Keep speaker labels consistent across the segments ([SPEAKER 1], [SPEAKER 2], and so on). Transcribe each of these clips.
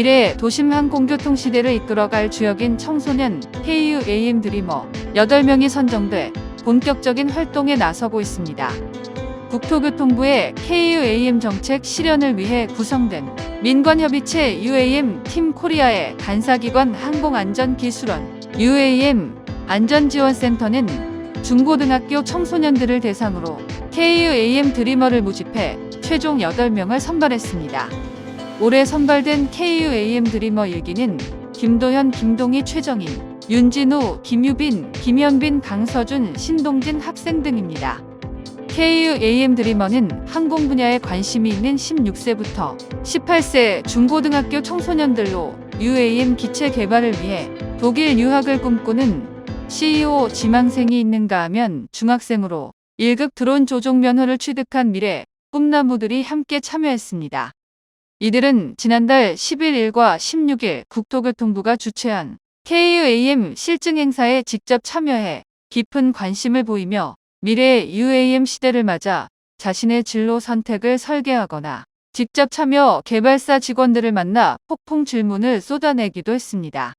[SPEAKER 1] 미래의 도심 항공교통 시대를 이끌어갈 주역인 청소년 KUAM 드리머 8명이 선정돼 본격적인 활동에 나서고 있습니다. 국토교통부의 KUAM 정책 실현을 위해 구성된 민관협의체 UAM 팀 코리아의 간사기관 항공안전기술원 UAM 안전지원센터는 중고등학교 청소년들을 대상으로 KUAM 드리머를 모집해 최종 8명을 선발했습니다. 올해 선발된 KUAM 드리머 일기는 김도현, 김동희, 최정인, 윤진우, 김유빈, 김현빈, 강서준, 신동진 학생 등입니다. KUAM 드리머는 항공 분야에 관심이 있는 16세부터 18세 중고등학교 청소년들로 UAM 기체 개발을 위해 독일 유학을 꿈꾸는 CEO 지망생이 있는가 하면 중학생으로 1급 드론 조종 면허를 취득한 미래 꿈나무들이 함께 참여했습니다. 이들은 지난달 11일과 16일 국토교통부가 주최한 KUAM 실증 행사에 직접 참여해 깊은 관심을 보이며 미래의 UAM 시대를 맞아 자신의 진로 선택을 설계하거나 직접 참여 개발사 직원들을 만나 폭풍 질문을 쏟아내기도 했습니다.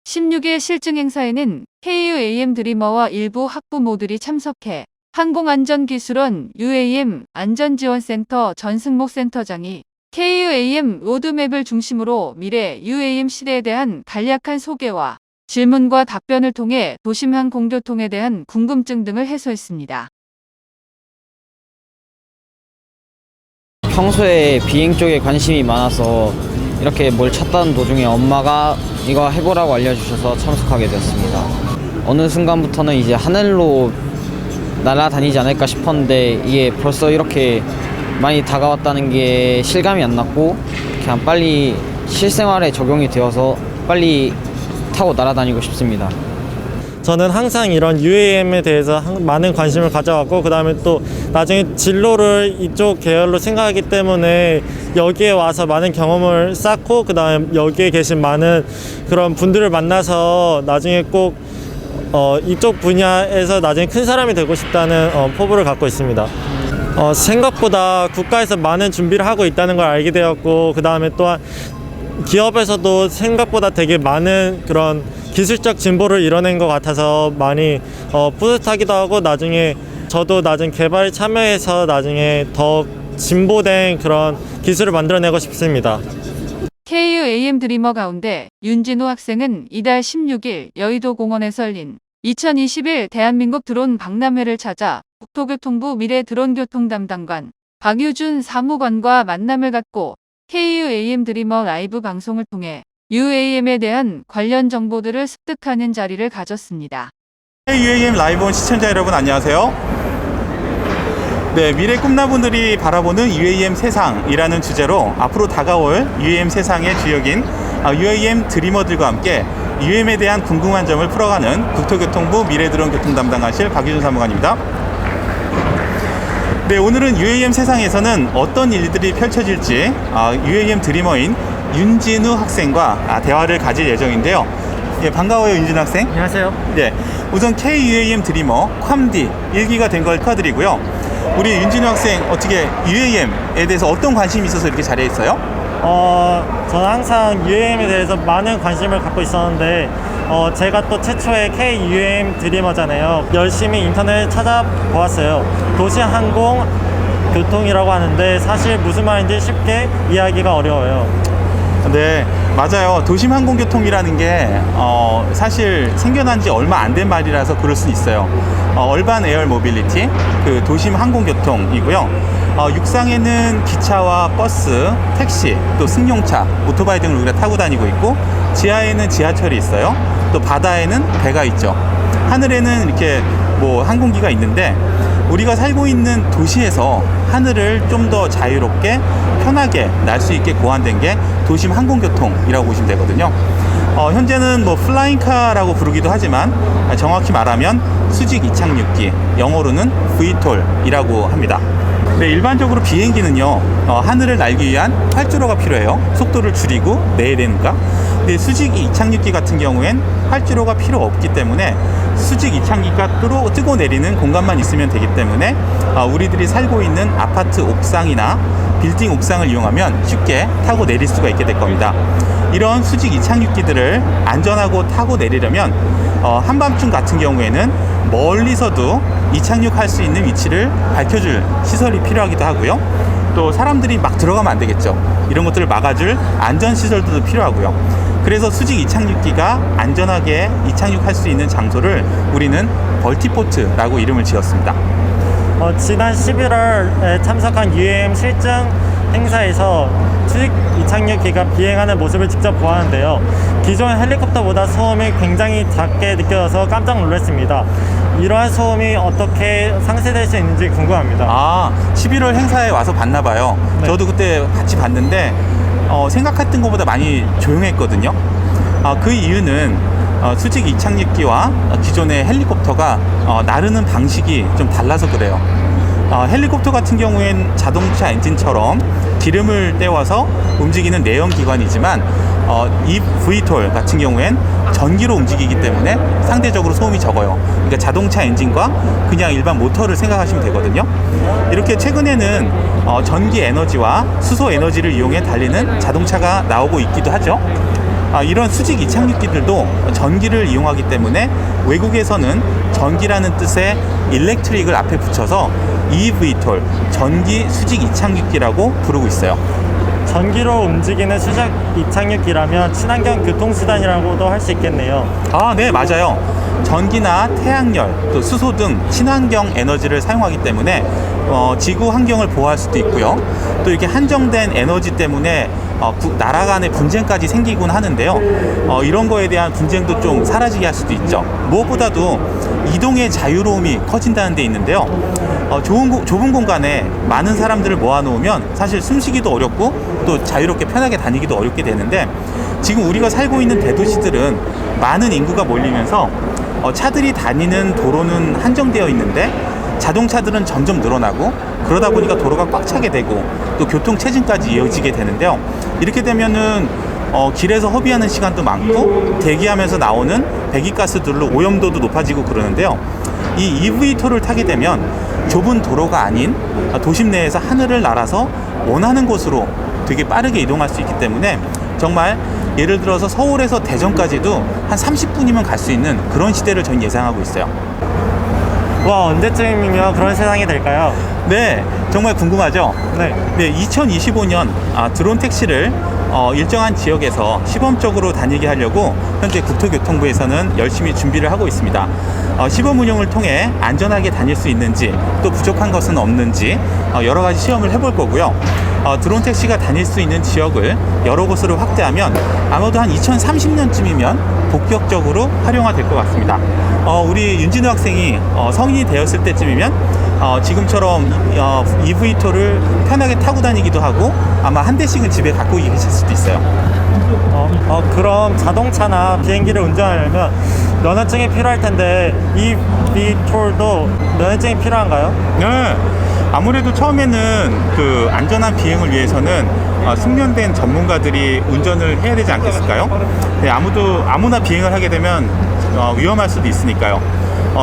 [SPEAKER 1] 16일 실증 행사에는 KUAM 드리머와 일부 학부모들이 참석해 항공안전기술원 UAM 안전지원센터 전승목 센터장이 KUAM 로드맵을 중심으로 미래 UAM 시대에 대한 간략한 소개와 질문과 답변을 통해 도심항공교통에 대한 궁금증 등을 해소했습니다.
[SPEAKER 2] 평소에 비행 쪽에 관심이 많아서 이렇게 뭘 찾던 도중에 엄마가 이거 해보라고 알려주셔서 참석하게 되었습니다. 어느 순간부터는 이제 하늘로 날아다니지 않을까 싶었는데 이게 벌써 이렇게 많이 다가왔다는 게 실감이 안 났고 그냥 빨리 실생활에 적용이 되어서 빨리 타고 날아다니고 싶습니다.
[SPEAKER 3] 저는 항상 이런 UAM에 대해서 많은 관심을 가져왔고 그 다음에 또 나중에 진로를 이쪽 계열로 생각하기 때문에 여기에 와서 많은 경험을 쌓고 그 다음에 여기에 계신 많은 그런 분들을 만나서 나중에 꼭 이쪽 분야에서 나중에 큰 사람이 되고 싶다는 포부를 갖고 있습니다. 생각보다 국가에서 많은 준비를 하고 있다는 걸 알게 되었고 그 다음에 또한 기업에서도 생각보다 되게 많은 그런 기술적 진보를 이뤄낸 것 같아서 많이 뿌듯하기도 하고 나중에 저도 나중 개발에 참여해서 나중에 더 진보된 그런 기술을 만들어내고 싶습니다.
[SPEAKER 1] KUAM 드리머 가운데 윤진우 학생은 이달 16일 여의도 공원에서 열린 2021 대한민국 드론 박람회를 찾아 국토교통부 미래 드론교통 담당관 박유준 사무관과 만남을 갖고 KUAM 드리머 라이브 방송을 통해 UAM에 대한 관련 정보들을 습득하는 자리를 가졌습니다.
[SPEAKER 4] KUAM 라이브 온 시청자 여러분 안녕하세요. 네, 미래 꿈나무들이 바라보는 UAM 세상이라는 주제로 앞으로 다가올 UAM 세상의 주역인 UAM 드리머들과 함께 UAM에 대한 궁금한 점을 풀어가는 국토교통부 미래드론 교통 담당하실 박유준 사무관입니다. 네, 오늘은 UAM 세상에서는 어떤 일들이 펼쳐질지 UAM 드리머인 윤진우 학생과 대화를 가질 예정인데요. 예, 반가워요, 윤진우 학생.
[SPEAKER 3] 안녕하세요.
[SPEAKER 4] 네, 우선 KUAM 드리머 ኳ디 1기가 된 걸 축하드리고요. 우리 윤진우 학생 어떻게 UAM에 대해서 어떤 관심이 있어서 이렇게 자리에 있어요?
[SPEAKER 3] 저는 항상 UAM에 대해서 많은 관심을 갖고 있었는데 제가 또 최초의 KUAM 드리머잖아요. 열심히 인터넷 찾아보았어요. 도시항공교통이라고 하는데 사실 무슨 말인지 쉽게 이해하기가 어려워요.
[SPEAKER 4] 네, 맞아요. 도심항공교통이라는 게 사실 생겨난 지 얼마 안 된 말이라서 그럴 수 있어요. 얼반 에어 모빌리티, 그 도심항공교통이고요. 육상에는 기차와 버스, 택시, 또 승용차, 오토바이 등을 우리가 타고 다니고 있고, 지하에는 지하철이 있어요. 또 바다에는 배가 있죠. 하늘에는 이렇게 뭐 항공기가 있는데, 우리가 살고 있는 도시에서 하늘을 좀 더 자유롭게 편하게 날 수 있게 고안된 게 도심 항공교통이라고 보시면 되거든요. 현재는 뭐 플라잉카라고 부르기도 하지만 정확히 말하면 수직 이착륙기, 영어로는 VTOL이라고 합니다. 네, 일반적으로 비행기는요 하늘을 날기 위한 활주로가 필요해요. 속도를 줄이고 내야 되니까. 근데 수직 이착륙기 같은 경우엔 활주로가 필요 없기 때문에 수직 이착륙기가 뜨고 내리는 공간만 있으면 되기 때문에 우리들이 살고 있는 아파트 옥상이나 빌딩 옥상을 이용하면 쉽게 타고 내릴 수가 있게 될 겁니다. 이런 수직 이착륙기들을 안전하고 타고 내리려면 한밤중 같은 경우에는 멀리서도 이착륙할 수 있는 위치를 밝혀줄 시설이 필요하기도 하고요. 또 사람들이 막 들어가면 안 되겠죠. 이런 것들을 막아줄 안전시설도 필요하고요. 그래서 수직 이착륙기가 안전하게 이착륙할 수 있는 장소를 우리는 벌티포트라고 이름을 지었습니다.
[SPEAKER 3] 지난 11월에 참석한 UAM 실증 행사에서 수직 이착륙기가 비행하는 모습을 직접 보았는데요. 기존 헬리콥터보다 소음이 굉장히 작게 느껴져서 깜짝 놀랐습니다. 이러한 소음이 어떻게 상쇄될 수 있는지 궁금합니다.
[SPEAKER 4] 11월 행사에 와서 봤나 봐요.
[SPEAKER 3] 네.
[SPEAKER 4] 저도 그때 같이 봤는데 생각했던 것보다 많이 조용했거든요. 그 이유는 수직 이착륙기와 기존의 헬리콥터가 나르는 방식이 좀 달라서 그래요. 헬리콥터 같은 경우엔 자동차 엔진처럼 기름을 떼워서 움직이는 내연기관이지만 이 VTOL 같은 경우엔 전기로 움직이기 때문에 상대적으로 소음이 적어요. 그러니까 자동차 엔진과 그냥 일반 모터를 생각하시면 되거든요. 이렇게 최근에는 전기 에너지와 수소 에너지를 이용해 달리는 자동차가 나오고 있기도 하죠. 이런 수직 이착륙기들도 전기를 이용하기 때문에 외국에서는 전기라는 뜻의 일렉트릭을 앞에 붙여서 eVTOL, 전기 수직 이착륙기라고 부르고 있어요.
[SPEAKER 3] 전기로 움직이는 수직 이착륙기라면 친환경 교통수단이라고도 할 수 있겠네요.
[SPEAKER 4] 네, 맞아요. 전기나 태양열, 또 수소 등 친환경 에너지를 사용하기 때문에 지구 환경을 보호할 수도 있고요. 또 이렇게 한정된 에너지 때문에 나라 간의 분쟁까지 생기곤 하는데요. 이런 거에 대한 분쟁도 좀 사라지게 할 수도 있죠. 무엇보다도 이동의 자유로움이 커진다는 데 있는데요. 좁은 공간에 많은 사람들을 모아놓으면 사실 숨쉬기도 어렵고 또 자유롭게 편하게 다니기도 어렵게 되는데, 지금 우리가 살고 있는 대도시들은 많은 인구가 몰리면서 차들이 다니는 도로는 한정되어 있는데 자동차들은 점점 늘어나고, 그러다 보니까 도로가 꽉 차게 되고 또 교통 체증까지 이어지게 되는데요. 이렇게 되면은 길에서 허비하는 시간도 많고 대기하면서 나오는 배기가스들로 오염도도 높아지고 그러는데요. 이 eVTOL을 타게 되면 좁은 도로가 아닌 도심 내에서 하늘을 날아서 원하는 곳으로 되게 빠르게 이동할 수 있기 때문에 정말 예를 들어서 서울에서 대전까지도 한 30분이면 갈 수 있는 그런 시대를 저는 예상하고 있어요.
[SPEAKER 3] 와, 언제쯤이면 그런 세상이 될까요?
[SPEAKER 4] 네, 정말 궁금하죠?
[SPEAKER 3] 네.
[SPEAKER 4] 2025년 드론 택시를 일정한 지역에서 시범적으로 다니게 하려고 현재 국토교통부에서는 열심히 준비를 하고 있습니다. 시범 운영을 통해 안전하게 다닐 수 있는지, 또 부족한 것은 없는지 여러 가지 시험을 해볼 거고요. 드론 택시가 다닐 수 있는 지역을 여러 곳으로 확대하면 아마도 한 2030년쯤이면 본격적으로 활용화될 것 같습니다. 우리 윤진우 학생이 성인이 되었을 때쯤이면 지금처럼 eVTOL을 편하게 타고 다니기도 하고 아마 한 대씩은 집에 갖고 계실 수도 있어요.
[SPEAKER 3] 그럼 자동차나 비행기를 운전하려면 면허증이 필요할 텐데 eVTOL도 면허증이 필요한가요?
[SPEAKER 4] 네. 아무래도 처음에는 그 안전한 비행을 위해서는 숙련된 전문가들이 운전을 해야 되지 않겠을까요? 네, 아무나 비행을 하게 되면 위험할 수도 있으니까요.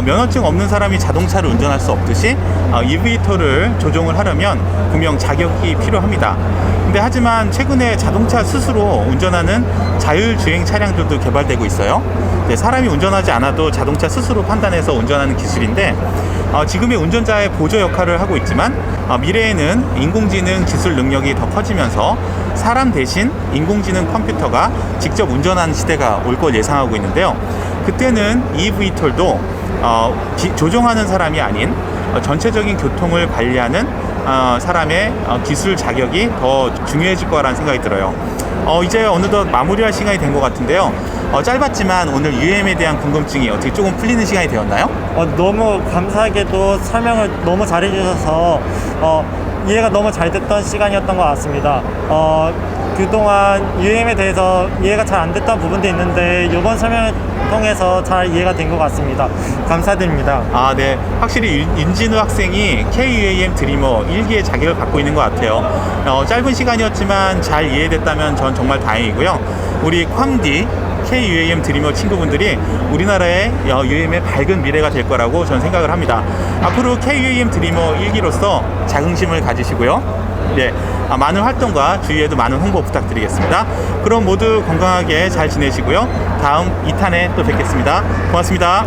[SPEAKER 4] 면허증 없는 사람이 자동차를 운전할 수 없듯이 eVTOL을 조종을 하려면 분명 자격이 필요합니다. 근데 하지만 최근에 자동차 스스로 운전하는 자율주행 차량들도 개발되고 있어요. 네, 사람이 운전하지 않아도 자동차 스스로 판단해서 운전하는 기술인데 지금의 운전자의 보조 역할을 하고 있지만 미래에는 인공지능 기술 능력이 더 커지면서 사람 대신 인공지능 컴퓨터가 직접 운전하는 시대가 올 걸 예상하고 있는데요. 그때는 eVTOL도 조종하는 사람이 아닌 전체적인 교통을 관리하는 사람의 기술 자격이 더 중요해질 거라는 생각이 들어요. 이제 어느덧 마무리할 시간이 된 것 같은데요. 짧았지만 오늘 UAM에 대한 궁금증이 어떻게 조금 풀리는 시간이 되었나요?
[SPEAKER 3] 너무 감사하게도 설명을 너무 잘해주셔서 이해가 너무 잘 됐던 시간이었던 것 같습니다. 그동안 UAM에 대해서 이해가 잘 안 됐던 부분도 있는데 이번 설명을 통해서 잘 이해가 된 것 같습니다. 감사드립니다.
[SPEAKER 4] 네. 확실히 윤진우 학생이 KUAM 드리머 1기의 자격을 갖고 있는 것 같아요. 짧은 시간이었지만 잘 이해됐다면 전 정말 다행이고요. 우리 쾅디 KUAM 드리머 친구분들이 우리나라의 UAM의 밝은 미래가 될 거라고 저는 생각을 합니다. 앞으로 KUAM 드리머 1기로서 자긍심을 가지시고요. 네, 많은 활동과 주위에도 많은 홍보 부탁드리겠습니다. 그럼 모두 건강하게 잘 지내시고요. 다음 2탄에 또 뵙겠습니다. 고맙습니다.